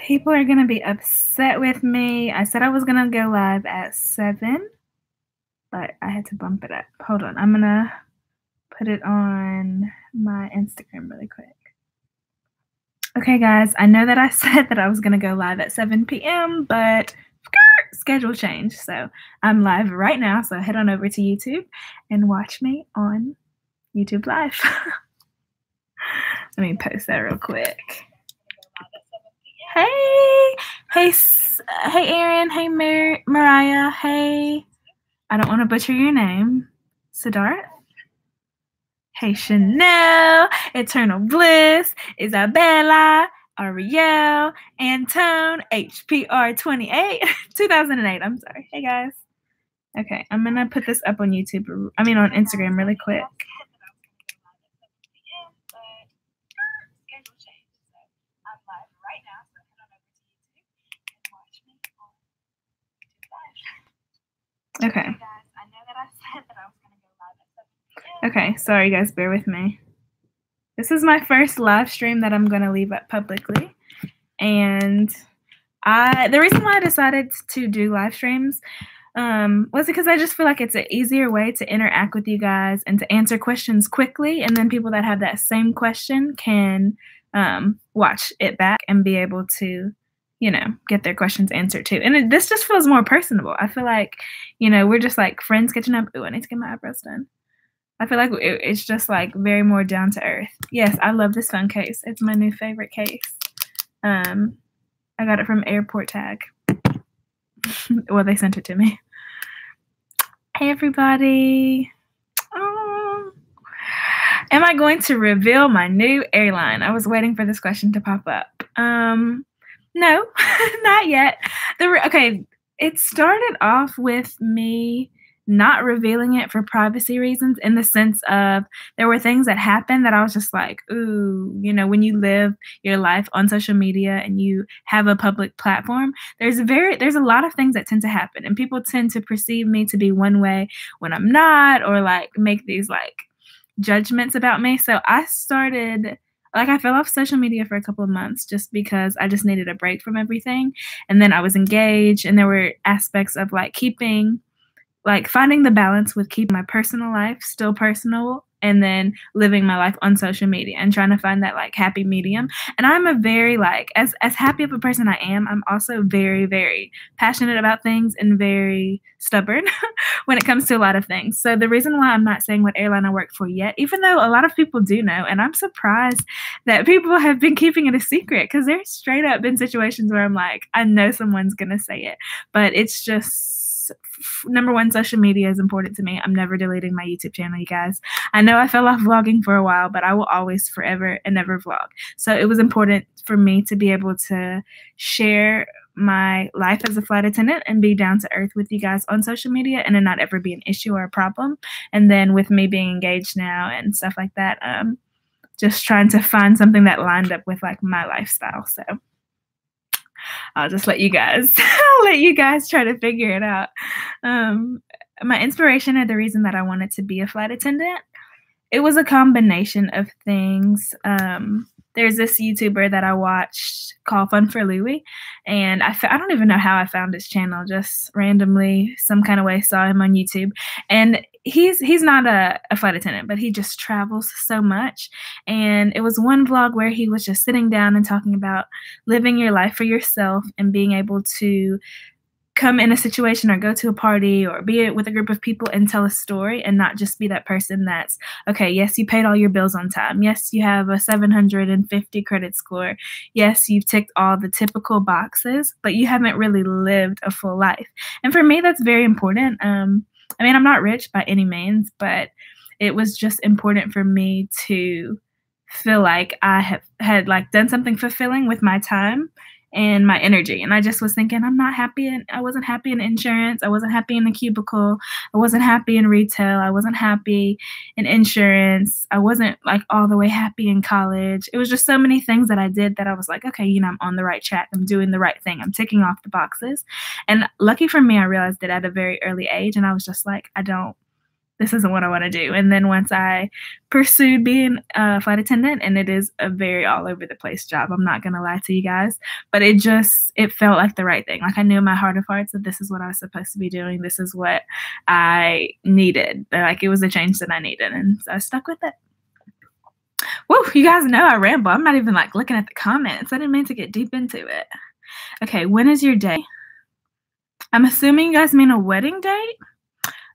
People are going to be upset with me. I said I was going to go live at 7, but I had to bump it up. Hold on. I'm going to put it on my Instagram really quick. Okay, guys, I know that I said that I was going to go live at 7 p.m., but schedule change. So I'm live right now. So head on over to YouTube and watch me on YouTube Live. Let me post that real quick. Hey, Aaron. Hey, Mariah. Hey, I don't want to butcher your name. Siddharth. Hey, Chanel, Eternal Bliss, Isabella, Ariel, Antone, HPR28, 2008. I'm sorry. Hey, guys. Okay, I'm going to put this up on YouTube. On Instagram really quick. Okay. Okay, sorry guys, bear with me. This is my first live stream that I'm going to leave up publicly. And the reason why I decided to do live streams was because I just feel like it's an easier way to interact with you guys and to answer questions quickly. And then people that have that same question can watch it back and be able to, get their questions answered too. And this just feels more personable. I feel like, we're just like friends catching up. Ooh, I need to get my eyebrows done. I feel like it's just like very more down to earth. Yes, I love this phone case. It's my new favorite case. I got it from Airport Tag. Well, they sent it to me. Hey, everybody. Am I going to reveal my new airline? I was waiting for this question to pop up. No, not yet. It started off with me not revealing it for privacy reasons, in the sense of there were things that happened that I was just like, ooh, when you live your life on social media and you have a public platform, there's a lot of things that tend to happen, and people tend to perceive me to be one way when I'm not, or like make these like judgments about me. So I fell off social media for a couple of months just because I just needed a break from everything. And then I was engaged, and there were aspects of finding the balance with keeping my personal life still personal and then living my life on social media and trying to find that like happy medium. And I'm a very as happy of a person I am, I'm also very, very passionate about things and very stubborn when it comes to a lot of things. So the reason why I'm not saying what airline I work for yet, even though a lot of people do know, and I'm surprised that people have been keeping it a secret, because there's straight up been situations where I'm like, I know someone's going to say it, but it's just, number one, social media is important to me. I'm never deleting my YouTube channel, you guys. I know I fell off vlogging for a while, but I will always, forever and ever vlog. So it was important for me to be able to share my life as a flight attendant and be down to earth with you guys on social media, and it not ever be an issue or a problem. And then with me being engaged now and stuff like that, just trying to find something that lined up with like my lifestyle. So I'll just let you guys try to figure it out. My inspiration, or the reason that I wanted to be a flight attendant, it was a combination of things. There's this YouTuber that I watched called Fun for Louie, and I don't even know how I found his channel, just randomly, some kind of way saw him on YouTube. And he's not a flight attendant, but he just travels so much. And it was one vlog where he was just sitting down and talking about living your life for yourself and being able to come in a situation or go to a party or be with a group of people and tell a story, and not just be that person that's, okay, yes, you paid all your bills on time. Yes, you have a 750 credit score. Yes, you've ticked all the typical boxes, but you haven't really lived a full life. And for me, that's very important. I'm not rich by any means, but it was just important for me to feel like I had done something fulfilling with my time and my energy. And I just was thinking, I'm not happy. And I wasn't happy in insurance. I wasn't happy in the cubicle. I wasn't happy in retail. I wasn't happy in insurance. I wasn't all the way happy in college. It was just so many things that I did that I was like, okay, I'm on the right track. I'm doing the right thing. I'm ticking off the boxes. And lucky for me, I realized it at a very early age. And I was just like, I don't this isn't what I want to do. And then once I pursued being a flight attendant, and it is a very all over the place job, I'm not going to lie to you guys, but it felt like the right thing. Like I knew in my heart of hearts that this is what I was supposed to be doing. This is what I needed. Like it was a change that I needed. And so I stuck with it. Whoa, you guys know I ramble. I'm not even like looking at the comments. I didn't mean to get deep into it. Okay, when is your day? I'm assuming you guys mean a wedding date.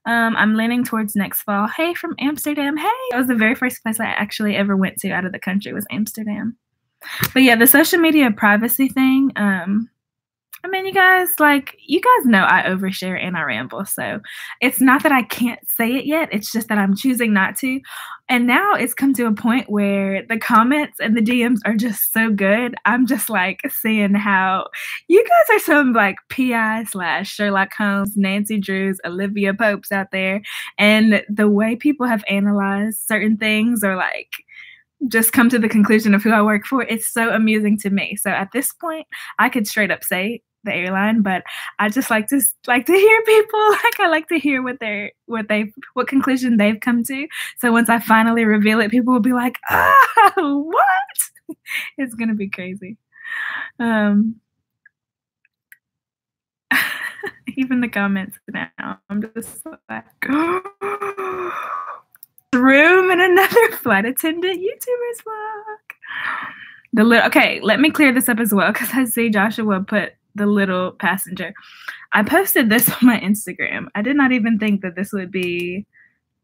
I'm leaning towards next fall. Hey, from Amsterdam. Hey, that was the very first place I actually ever went to out of the country was Amsterdam. But yeah, the social media privacy thing. I mean, you guys know I overshare and I ramble. So it's not that I can't say it yet. It's just that I'm choosing not to. And now it's come to a point where the comments and the DMs are just so good. I'm just like seeing how you guys are some like PI/Sherlock Holmes, Nancy Drews, Olivia Popes out there. And the way people have analyzed certain things or like just come to the conclusion of who I work for, it's so amusing to me. So at this point, I could straight up say the airline, but I just like to hear people. Like I like to hear what conclusion they've come to. So once I finally reveal it, people will be like, "Oh, what?" It's gonna be crazy. Even the comments now, I'm just like, room and another flight attendant YouTubers vlog. Okay, let me clear this up as well because I see Joshua put the little passenger. I posted this on my Instagram. I did not even think that this would be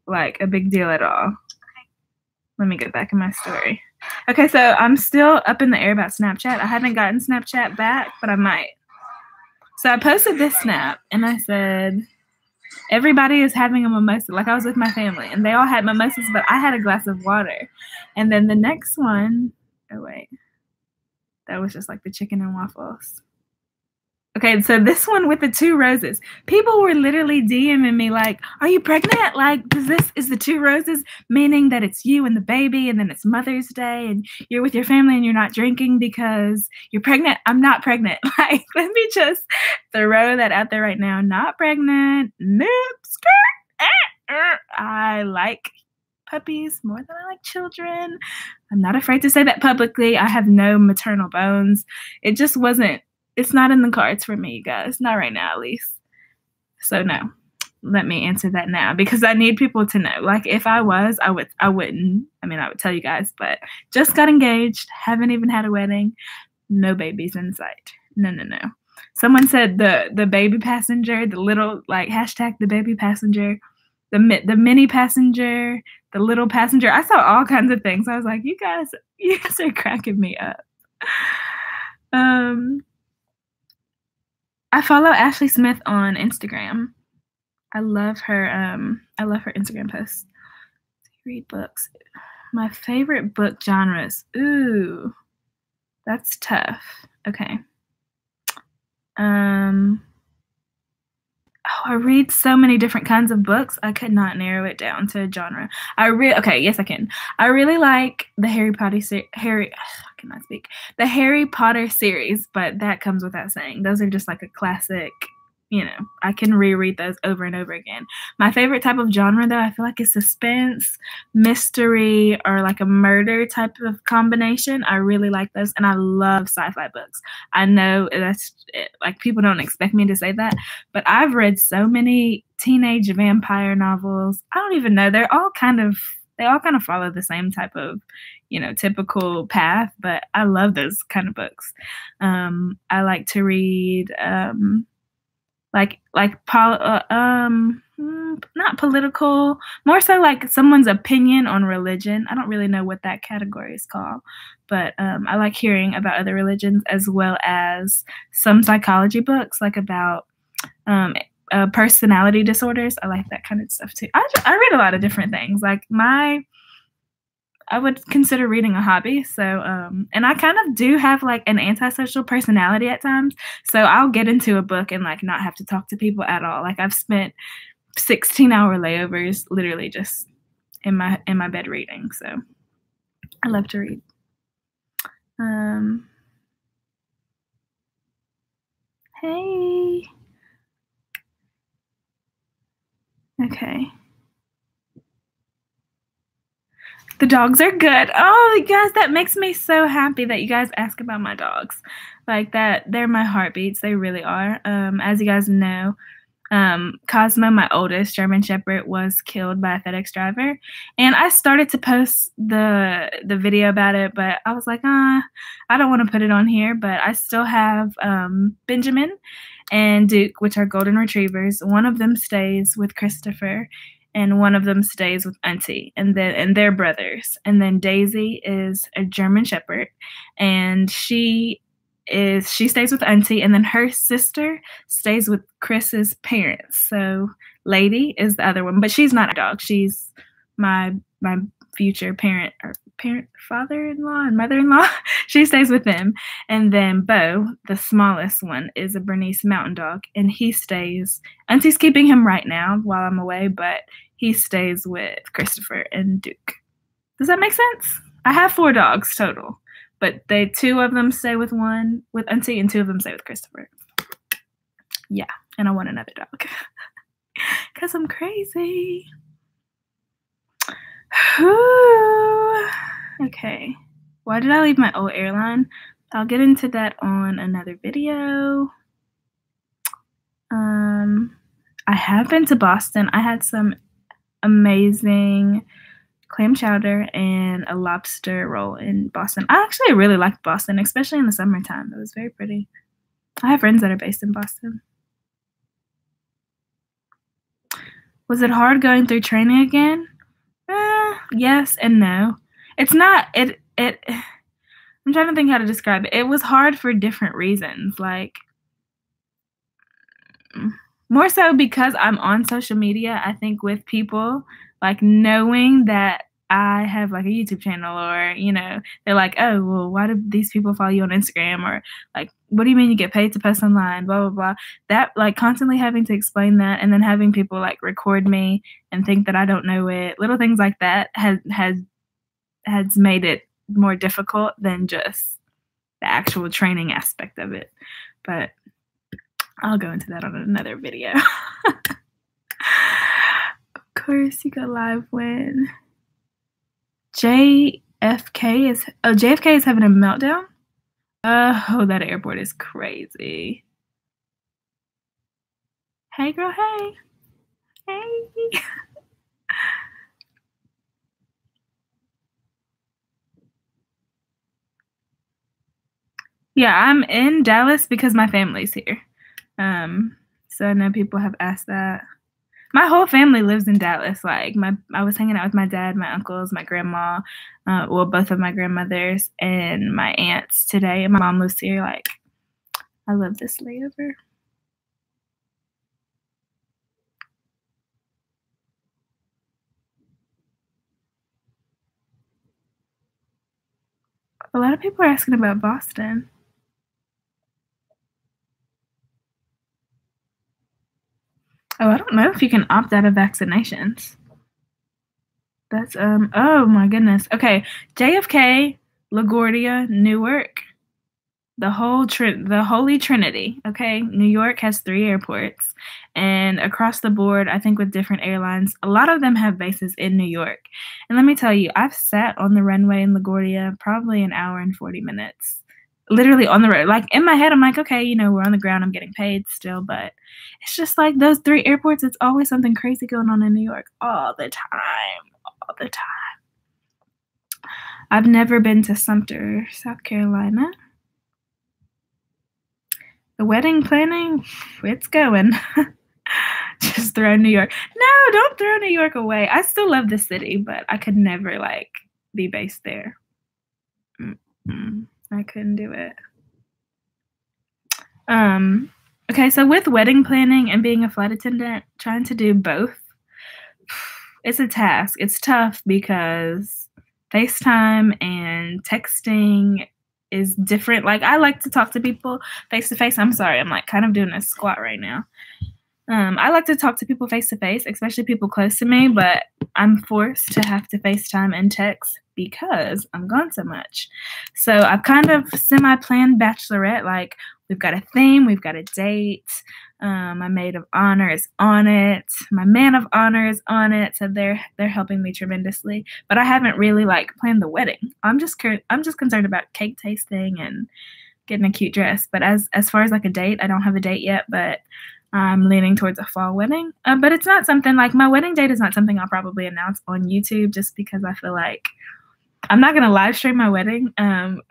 like a big deal at all. Let me get back in my story. Okay, so I'm still up in the air about Snapchat. I haven't gotten Snapchat back, but I might. So I posted this snap and I said, everybody is having a mimosa. Like I was with my family and they all had mimosas, but I had a glass of water. And then the next one, oh wait, that was just like the chicken and waffles. Okay, so this one with the 2 roses. People were literally DMing me like, are you pregnant? Like, is the 2 roses meaning that it's you and the baby and then it's Mother's Day and you're with your family and you're not drinking because you're pregnant? I'm not pregnant. Like, let me just throw that out there right now. Not pregnant. Nope. I like puppies more than I like children. I'm not afraid to say that publicly. I have no maternal bones. It just wasn't. It's not in the cards for me, you guys. Not right now, at least. So no, let me answer that now because I need people to know. Like if I was, I wouldn't. I mean, I would tell you guys, but just got engaged. Haven't even had a wedding. No babies in sight. No. Someone said the baby passenger, the little like hashtag the baby passenger, the mini passenger, the little passenger. I saw all kinds of things. I was like, you guys are cracking me up. I follow Ashley Smith on Instagram. I love her Instagram posts. Read books. My favorite book genres. Ooh, that's tough. Okay. I read so many different kinds of books. I could not narrow it down to a genre. Yes, I can. I really like the Harry Potter the Harry Potter series, but that comes without saying. Those are just like a classic. You know, I can reread those over and over again. My favorite type of genre, though, I feel like is suspense, mystery, or like a murder type of combination. I really like those, and I love sci-fi books. I know that's like people don't expect me to say that, but I've read so many teenage vampire novels. I don't even know. They all kind of follow the same type of, typical path, but I love those kind of books. I like to read. Not political, more so like someone's opinion on religion. I don't really know what that category is called, but I like hearing about other religions as well as some psychology books, like about personality disorders. I like that kind of stuff too. I read a lot of different things. Like I would consider reading a hobby. So, and I kind of do have like an antisocial personality at times. So I'll get into a book and like not have to talk to people at all. Like I've spent 16-hour layovers literally just in my bed reading. So I love to read. Hey. Okay. The dogs are good. Oh, you guys, that makes me so happy that you guys ask about my dogs. Like that, they're my heartbeats. They really are. As you guys know, Cosmo, my oldest German Shepherd, was killed by a FedEx driver, and I started to post the video about it, but I was like, I don't want to put it on here. But I still have Benjamin and Duke, which are golden retrievers. One of them stays with Christopher, and one of them stays with Auntie, and they're brothers. And then Daisy is a German Shepherd, and she stays with Auntie, and then her sister stays with Chris's parents. So Lady is the other one, but she's not a dog. She's my future father-in-law and mother-in-law. She stays with them. And then Bo, the smallest one, is a Bernese Mountain Dog, and he stays. Auntie's keeping him right now while I'm away, but he stays with Christopher and Duke. Does that make sense? I have 4 dogs total. But 2 of them stay with Auntie, and 2 of them stay with Christopher. Yeah, and I want another dog. Because I'm crazy. Okay. Why did I leave my old airline? I'll get into that on another video. I have been to Boston. I had some amazing clam chowder and a lobster roll in Boston. I actually really liked Boston, especially in the summertime. It was very pretty. I have friends that are based in Boston. Was it hard going through training again? Yes and no. It's not. I'm trying to think how to describe it. It was hard for different reasons. Like, more so because I'm on social media, I think, with people, like, knowing that I have like a YouTube channel, or, you know, they're like, oh, well, why do these people follow you on Instagram? Or like, what do you mean you get paid to post online? Blah, blah, blah. That, like, constantly having to explain that, and then having people like record me and think that I don't know it. Little things like that has made it more difficult than just the actual training aspect of it. But I'll go into that on another video. Of course, you got live win. JFK is having a meltdown. Oh, that airport is crazy. Hey, girl, hey. Hey. Yeah, I'm in Dallas because my family's here. So I know people have asked that. My whole family lives in Dallas. Like, I was hanging out with my dad, my uncles, my grandma, well, both of my grandmothers, and my aunts today. And my mom lives here. Like, I love this layover. A lot of people are asking about Boston. Oh, I don't know if you can opt out of vaccinations. That's, oh my goodness. Okay, JFK, LaGuardia, Newark, the Holy Trinity, okay? New York has 3 airports, and across the board, I think with different airlines, a lot of them have bases in New York. And let me tell you, I've sat on the runway in LaGuardia probably an hour and 40 minutes. Literally on the road. Like, in my head, I'm like, okay, you know, we're on the ground, I'm getting paid still, but it's just like those 3 airports, it's always something crazy going on in New York all the time. All the time. I've never been to Sumter, South Carolina. The wedding planning, it's going. Just throw New York. No, don't throw New York away. I still love the city, but I could never, like, be based there. I couldn't do it. Okay, so with wedding planning and being a flight attendant, trying to do both, it's a task. It's tough because FaceTime and texting is different. Like, I like to talk to people face to face. I'm sorry, I'm like kind of doing a squat right now. I like to talk to people face to face, especially people close to me, but I'm forced to have to FaceTime and text because I'm gone so much. So I've kind of semi-planned bachelorette, like we've got a theme, we've got a date. My maid of honor is on it. My man of honor is on it. So they're helping me tremendously. But I haven't really like planned the wedding. I'm just concerned about cake tasting and getting a cute dress. But as far as like a date, I don't have a date yet, but I'm leaning towards a fall wedding. But it's not something like my wedding date is not something I'll probably announce on YouTube just because I feel like I'm not going to live stream my wedding.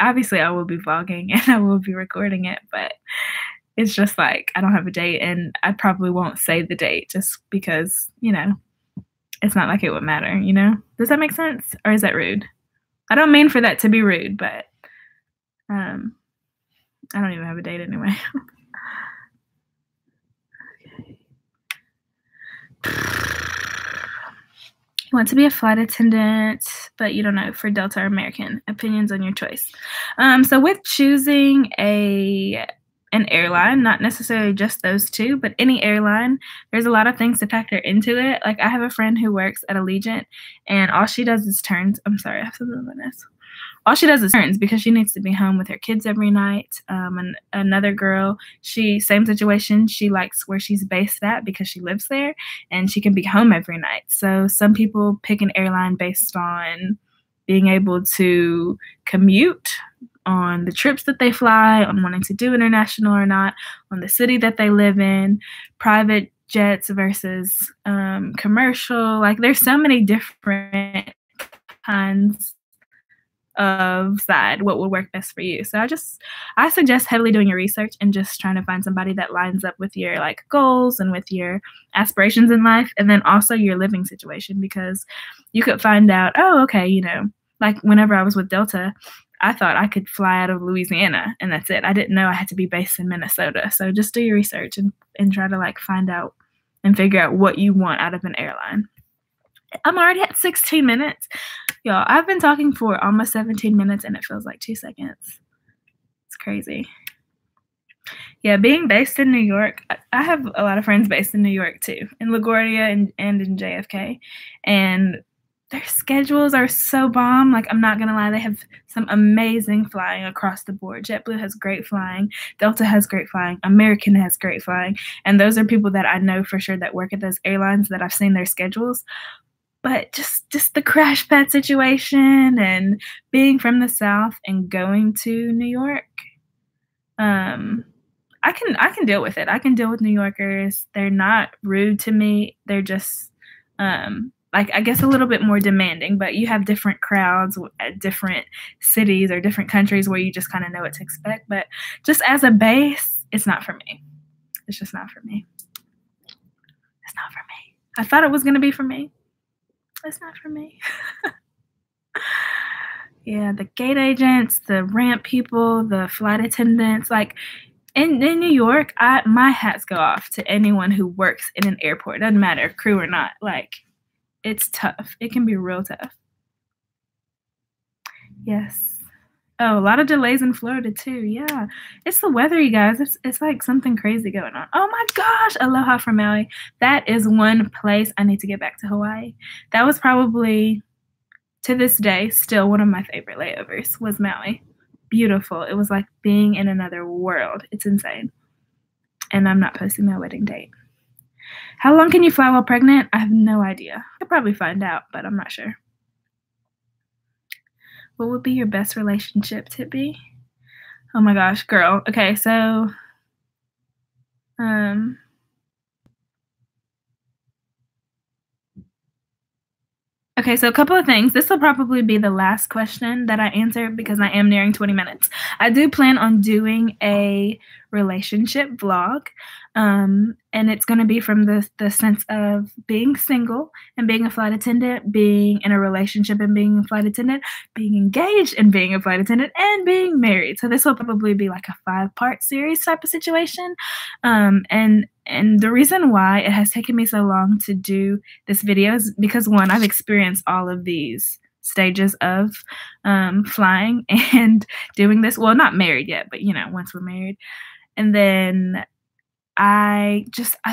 Obviously, I will be vlogging and I will be recording it, but it's just like I don't have a date and I probably won't say the date just because, you know, it's not like it would matter, you know? Does that make sense? Or is that rude? I don't mean for that to be rude, but I don't even have a date anyway. You want to be a flight attendant, but you don't know for Delta or American. Opinions on your choice. So with choosing an airline, not necessarily just those two, but any airline, there's a lot of things to factor into it. Like I have a friend who works at Allegiant, and all she does is turns. I'm sorry, I have something on this. All she does is turns because she needs to be home with her kids every night. And another girl, same situation. She likes where she's based at because she lives there and she can be home every night. So some people pick an airline based on being able to commute, on the trips that they fly, on wanting to do international or not, on the city that they live in, private jets versus commercial. Like there's so many different kinds of side what would work best for you. So I suggest heavily doing your research and just trying to find somebody that lines up with your like goals and with your aspirations in life, and then also your living situation, because you could find out, oh, okay, you know, like whenever I was with Delta, I thought I could fly out of Louisiana and that's it. I didn't know I had to be based in Minnesota. So just do your research and try to like find out and figure out what you want out of an airline. I'm already at 16 minutes. Y'all, I've been talking for almost 17 minutes and it feels like 2 seconds. It's crazy. Yeah, being based in New York, I have a lot of friends based in New York too, in LaGuardia and in JFK. And their schedules are so bomb. Like, I'm not going to lie, they have some amazing flying across the board. JetBlue has great flying. Delta has great flying. American has great flying. And those are people that I know for sure that work at those airlines that I've seen their schedules. But just the crash pad situation and being from the South and going to New York, I can deal with it. I can deal with New Yorkers. They're not rude to me. They're just like, I guess, a little bit more demanding. But you have different crowds at different cities or different countries where you just kind of know what to expect. But just as a base, it's not for me. It's just not for me. It's not for me. I thought it was going to be for me. It's not for me. Yeah, the gate agents, the ramp people, the flight attendants, like in New York, my hats go off to anyone who works in an airport. It doesn't matter, crew or not. Like, it's tough. It can be real tough. Yes. Oh, a lot of delays in Florida too. Yeah, it's the weather, you guys. It's like something crazy going on. Oh my gosh, aloha from Maui. That is one place I need to get back to Hawaii. That was probably, to this day, still one of my favorite layovers was Maui. Beautiful. It was like being in another world. It's insane. And I'm not posting my wedding date. How long can you fly while pregnant? I have no idea. I could probably find out, but I'm not sure. What would be your best relationship tip be? Oh my gosh, girl. Okay, so a couple of things. This will probably be the last question that I answer because I am nearing 20 minutes. I do plan on doing a relationship vlog, and it's going to be from the sense of being single and being a flight attendant, being in a relationship and being a flight attendant, being engaged and being a flight attendant, and being married. So this will probably be like a 5-part series type of situation. And the reason why it has taken me so long to do this video is because, one, I've experienced all of these stages of flying and doing this. Well, not married yet, but, you know, once we're married. And then I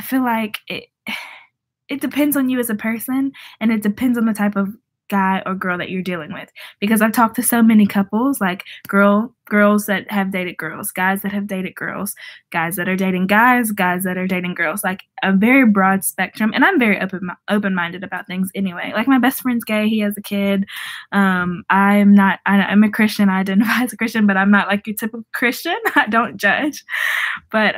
feel like it depends on you as a person, and it depends on the type of guy or girl that you're dealing with. Because I've talked to so many couples, like girls that have dated girls, guys that have dated girls, guys that are dating guys, guys that are dating girls, like a very broad spectrum. And I'm very open-minded about things anyway. Like my best friend's gay, he has a kid. I'm a Christian, I identify as a Christian, but I'm not like your typical Christian. I don't judge. But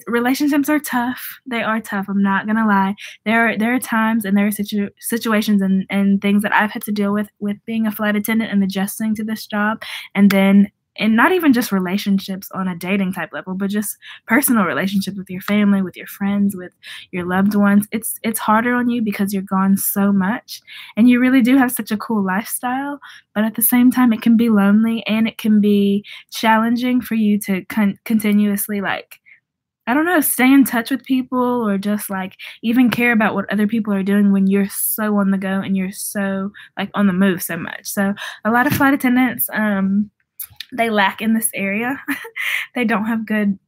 relationships are tough. They are tough. I'm not gonna lie. There are times and there are situations and things that I've had to deal with being a flight attendant and adjusting to this job, and not even just relationships on a dating type level, but just personal relationships with your family, with your friends, with your loved ones. It's harder on you because you're gone so much, and you really do have such a cool lifestyle. But at the same time, it can be lonely and it can be challenging for you to continuously, like, I don't know, stay in touch with people or just like even care about what other people are doing when you're so on the go and you're so like on the move so much. So a lot of flight attendants, they lack in this area. They don't have good,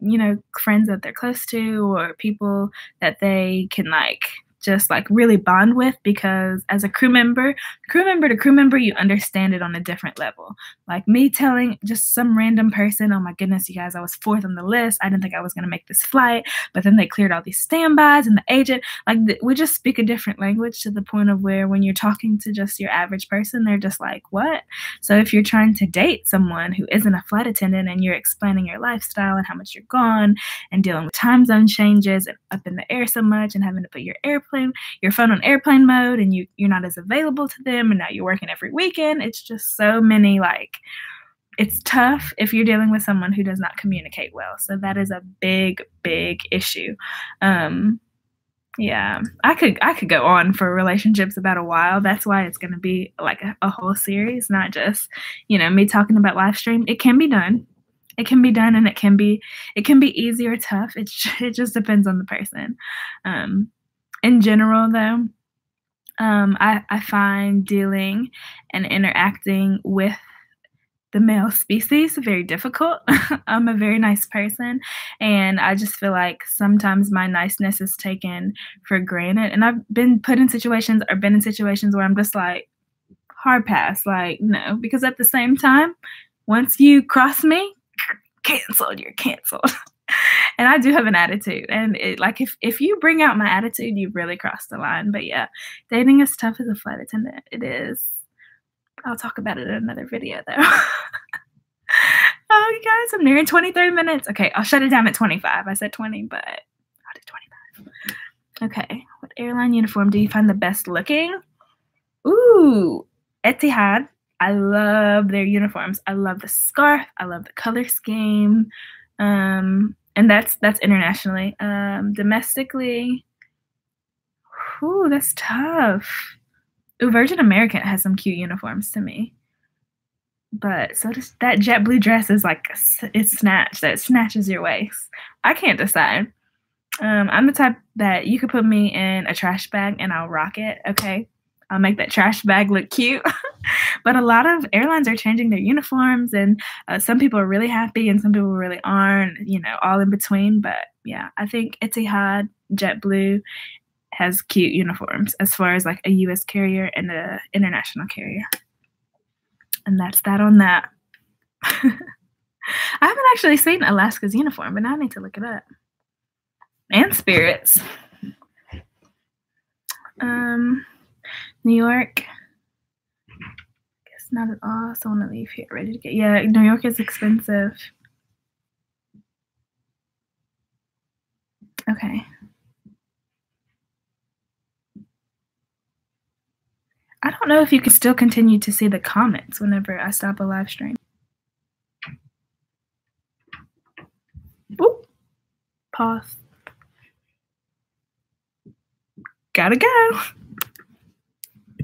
friends that they're close to or people that they can like just like really bond with, because as a crew member to crew member, you understand it on a different level. Like me telling just some random person, oh my goodness, you guys, I was 4th on the list. I didn't think I was going to make this flight, but then they cleared all these standbys and the agent, like we just speak a different language to the point of where when you're talking to just your average person, they're just like, what? So if you're trying to date someone who isn't a flight attendant and you're explaining your lifestyle and how much you're gone and dealing with time zone changes and up in the air so much and having to put your phone on airplane mode, and you're not as available to them, and now you're working every weekend. It's just so many, like, it's tough if you're dealing with someone who does not communicate well. So that is a big, big issue. Yeah, I could go on for relationships about a while. That's why it's going to be like a whole series, not just, me talking about live stream. It can be done. It can be done, and it can be easy or tough. It just depends on the person. In general, though, I find dealing and interacting with the male species very difficult. I'm a very nice person, and I just feel like sometimes my niceness is taken for granted. And I've been in situations where I'm just like, hard pass, like, no, because at the same time, once you cross me, you're canceled. And I do have an attitude, and if you bring out my attitude, you've really crossed the line. But yeah, dating is tough as a flight attendant. It is. I'll talk about it in another video, though. Oh, you guys, I'm nearing 23 minutes. Okay, I'll shut it down at 25. I said 20, but I'll do 25. Okay, what airline uniform do you find the best looking? Ooh, Etihad. I love their uniforms. I love the scarf. I love the color scheme. And that's internationally. Domestically, that's tough. Ooh, Virgin America has some cute uniforms to me. But so does that JetBlue dress is like, it's snatched. That snatches your waist. I can't decide. I'm the type that you could put me in a trash bag and I'll rock it, okay? I'll make that trash bag look cute. But a lot of airlines are changing their uniforms, and some people are really happy and some people really aren't, all in between. But yeah, I think Etihad, JetBlue has cute uniforms as far as like a U.S. carrier and an international carrier. And that's that on that. I haven't actually seen Alaska's uniform, but now I need to look it up. And Spirit's. New York. Guess not at all. So I want to leave here ready to get. Yeah, New York is expensive. Okay. I don't know if you can still continue to see the comments whenever I stop a live stream. Oop. Pause. Gotta go.